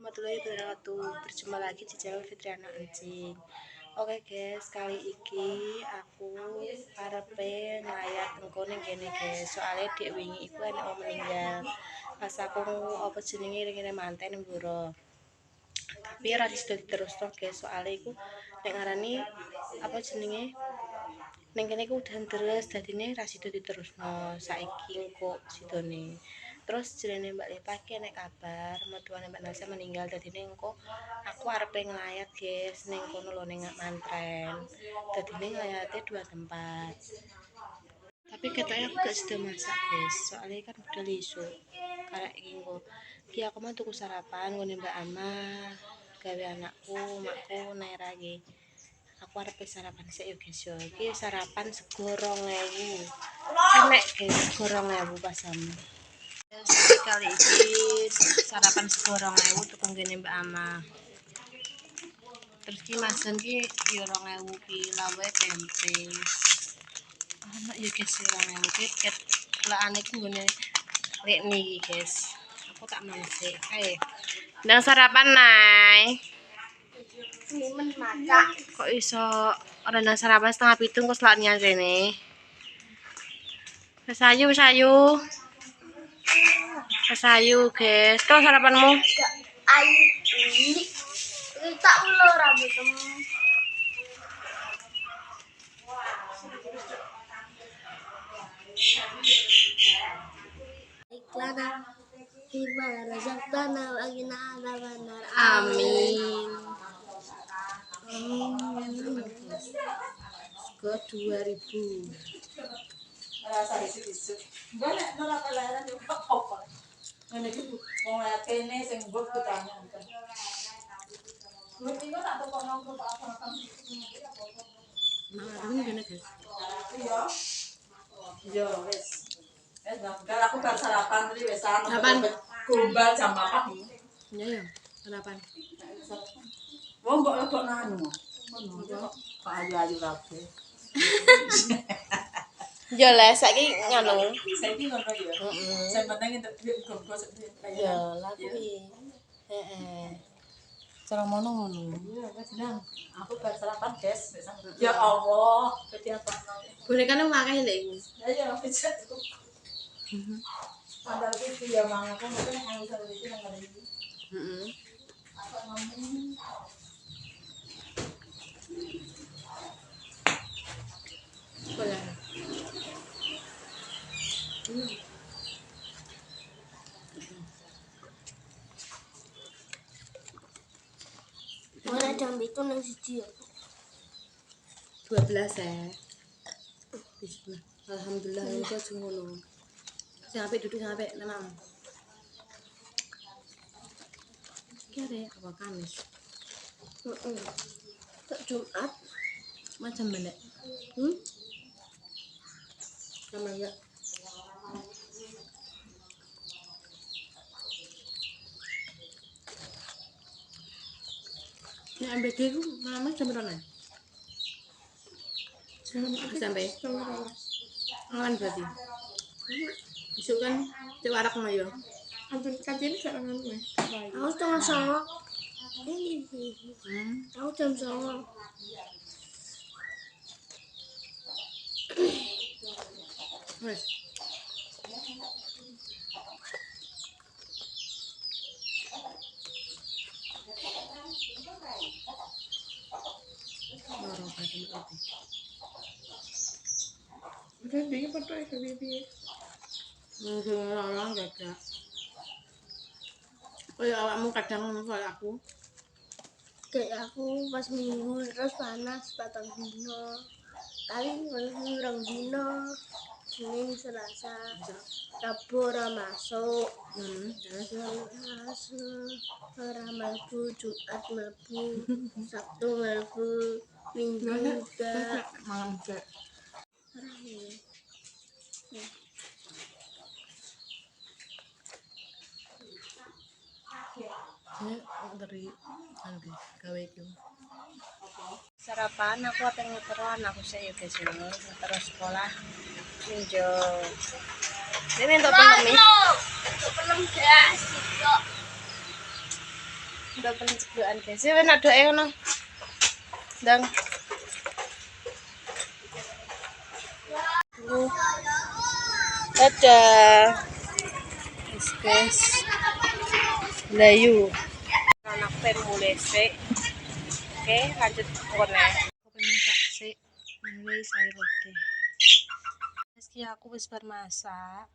warahmatullahi wabarakatuh. Berjumpa lagi di channel Fitriana Anjing. Oke guys, kali iki aku arepe nglayat engko ning kene guys. Soale dik wingi iku enek wong meninggal. Pas aku apa jenenge ngene manten mburo. Tapi ora bisa diterusno guys, soale iku nek ngarani apa jenenge ning kene iku udan deres dadine ra sida diterusno. Saiki engko sidone. Terus jenenge Mbak Lepa ki nek kabar mertuane Mbak Nasa meninggal, dadine engko aku arepe nglayat guys ning kono lho ning Mantren. Dadine nglayate 2 tempat. Tapi katanya aku gak sudah masak guys, soalnya kan udah isuk. Karek iki engko ki aku mau tuku sarapan ngene Mbak Ama gawe anakku, makku Naira iki. Aku arepe sarapan sik yo guys yo. Iki sarapan sego 2000. Enek guys sego 2000 pasam. Kali ini sarapan sego 2000 tuku ngene Mbak Ama. Terus ki masen ki yo 2000 ki lawe tempe. Ana yo guys 2000 ki ket kelakane ki nggone lek niki guys. Aku tak mansik. Ayo. Ndang sarapan nai. Mimen masak. Kok iso ora ndang sarapan 6:30 kok selaknya rene. Wis ayu. Sayu guys, kau sarapanmu? Ayu ini tak ulo rambutmu. Iklana hibah razaqtana wa agina adzabannar. Amin. Sego 2000. Rasa isu-isu. Golek ora kelaran yo apa. Ngene iki wong kene sing mbok ditanya. Mesti kok tak tokno kok apa-apa. Nah, ini gini guys. Iya. Iya wis. Enggak aku bar sarapan tadi wis sama. Kapan? Kumbal jam 4. Iya ya, sarapan. Wong mbok lebok nang anu. Ngono. Pak ayu-ayu kabeh. Yo lah saiki ngono. Saiki ngono ya. Heeh. Sing penting entuk duit gonggo sik. Ya, lah kuwi. Heeh. Cara ngono. Iya, wis nang. Aku bar sarapan, guys. Ya Allah, dadi apa? Bonekane makane lek iku. Ya wis. Padahal iki ya mang aku mungkin yang bisa iki nang ngene iki. Heeh. Apa ngomong? Boleh. Ora jam itu nang siji. 12 ya. Bismillah. Alhamdulillah engko ngono. Sing apik duduk sing apik tenang. Kira apa Kamis? Heeh. Tak Jumat. Macam balik. Sama ya. Ini MBG ku lama jam berapa? Sampai awan berarti. Besok kan cek warak mah ya. Ampun kantin gak ngono ya. Aku setengah sama. Aku jam sama. Wes. Lorong kadang kopi. Udah dia foto ya bibi. Mungkin orang gak. Oh ya awakmu kadang kayak aku. Kayak aku pas minggu terus panas 4 dino. Kali rong dino. Senin Selasa. Rabu ora masuk. Terus Masuk. Ora mlebu Jumat mlebu. Sabtu mlebu. Minggu juga. malam cek. Ini dari nanti gawe itu. Sarapan aku apa ngetero anakku saya guys yo terus sekolah ninjo. Ini untuk pengemis. Untuk belum gas. Udah pencegahan guys. Ya nak doa ngono. Ndang. Dadah. Guys. Layu. Anak pen mulai sik. Oke, lanjut kone. Aku pengen masak sik. Ini sayur lodeh. Meski aku wis bar masak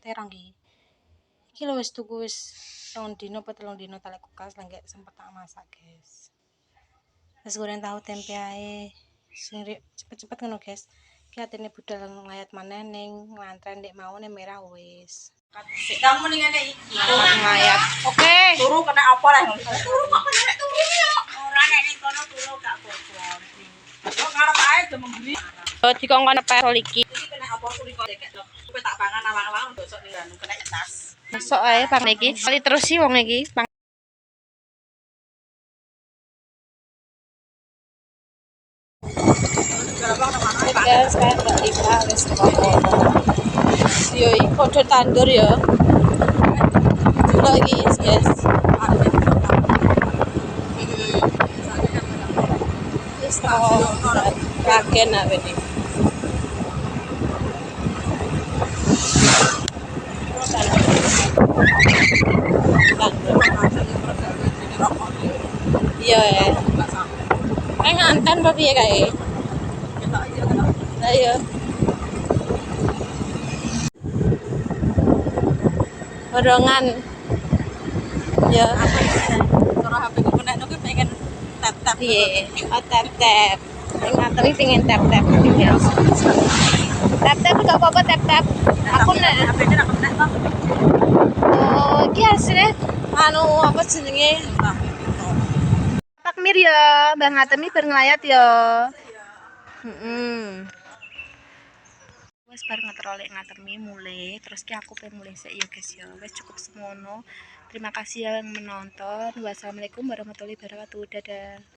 terong iki. Iki lho wis tuku wis 2 dino apa 3 dino tak lek kulkas lah gak sempet tak masak, guys. Wis goreng tahu tempe ae. Sing cepet-cepet ngono, guys. Ki atine budal nglayat maneh ning ngantren ndek mau ning merah wis. Kamu ning ngene iki. Nglayat. Oke. Turu kena apa lah? Turu kok kena turu ya? Ora nek ning kono turu gak apa-apa. Kok ngarep ae do membeli. Oh, dikongkon perol iki. Iki kena apa turu kok dek. Kowe tak pangan awang-awang besok ning anu kena tas. Besok ae pang iki. Kali terus sih wong iki. Guys, kayak Mbak Lika wis yo iki kode tandur ya. Juga iki, guys. Wis ragen apa ini? Iya ya. Nganten apa piye kae? Lah iya. Borongan. Ya. Cara HP ku kena ku pengen tap-tap. Piye? Oh, tap-tap. Ngaten iki pengen tap-tap. Tap-tap enggak apa-apa tap-tap. Aku nek HP-ne ra kena to. oh, iki hasilnya anu apa jenenge? Takmir ya, Mbak Ngatemi bar nglayat ya. Wes bar ngetrolek Ngatemi mulai, terus ki aku pengen mulai sik ya guys ya. Wes cukup semono. Terima kasih yang menonton. Wassalamualaikum warahmatullahi wabarakatuh. Dadah.